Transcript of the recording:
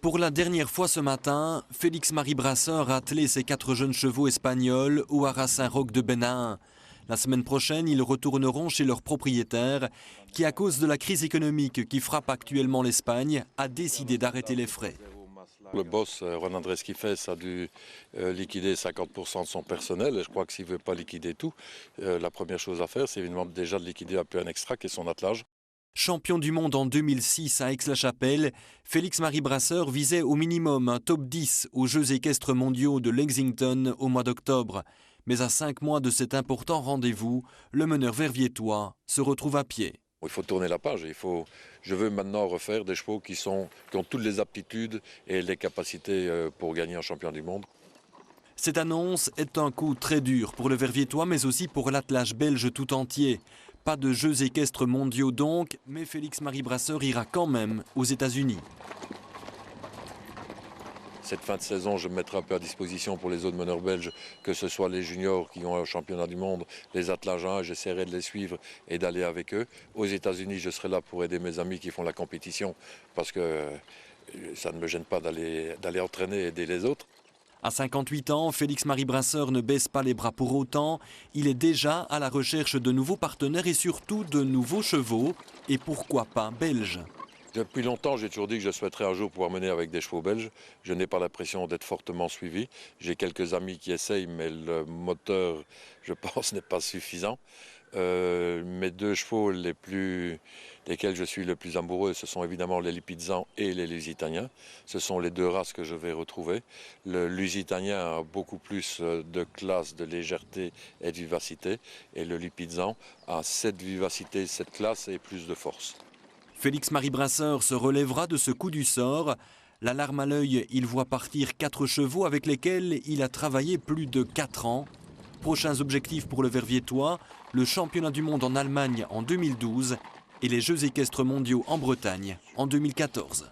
Pour la dernière fois ce matin, Félix-Marie Brasseur a attelé ses 4 jeunes chevaux espagnols au Haras Saint-Roch de Bénin. La semaine prochaine, ils retourneront chez leur propriétaire qui, à cause de la crise économique qui frappe actuellement l'Espagne, a décidé d'arrêter les frais. Le boss, Juan Andrés Quifes, a dû liquider 50% de son personnel. Et je crois que s'il ne veut pas liquider tout, la première chose à faire, c'est évidemment déjà de liquider un peu un extra qui est son attelage. Champion du monde en 2006 à Aix-la-Chapelle, Félix-Marie Brasseur visait au minimum un top 10 aux Jeux équestres mondiaux de Lexington au mois d'octobre. Mais à 5 mois de cet important rendez-vous, le meneur verviétois se retrouve à pied. Il faut tourner la page. Je veux maintenant refaire des chevaux qui ont toutes les aptitudes et les capacités pour gagner un champion du monde. Cette annonce est un coup très dur pour le verviétois, mais aussi pour l'attelage belge tout entier. Pas de Jeux équestres mondiaux donc, mais Félix-Marie Brasseur ira quand même aux États-Unis. Cette fin de saison, je me mettrai un peu à disposition pour les autres meneurs belges, que ce soit les juniors qui ont un championnat du monde, les attelages 1, j'essaierai de les suivre et d'aller avec eux. Aux États-Unis, je serai là pour aider mes amis qui font la compétition, parce que ça ne me gêne pas d'aller entraîner et aider les autres. À 58 ans, Félix-Marie Brasseur ne baisse pas les bras pour autant. Il est déjà à la recherche de nouveaux partenaires et surtout de nouveaux chevaux. Et pourquoi pas belges? Depuis longtemps, j'ai toujours dit que je souhaiterais un jour pouvoir mener avec des chevaux belges. Je n'ai pas l'impression d'être fortement suivi. J'ai quelques amis qui essayent, mais le moteur, je pense, n'est pas suffisant. Mes 2 chevaux desquels je suis le plus amoureux, ce sont évidemment les Lipizzan et les Lusitaniens. Ce sont les 2 races que je vais retrouver. Le Lusitanien a beaucoup plus de classe, de légèreté et de vivacité. Et le Lipizzan a cette vivacité, cette classe et plus de force. Félix-Marie Brasseur se relèvera de ce coup du sort. La larme à l'œil, il voit partir 4 chevaux avec lesquels il a travaillé plus de 4 ans. Prochains objectifs pour le verviétois, le championnat du monde en Allemagne en 2012 et les Jeux équestres mondiaux en Bretagne en 2014.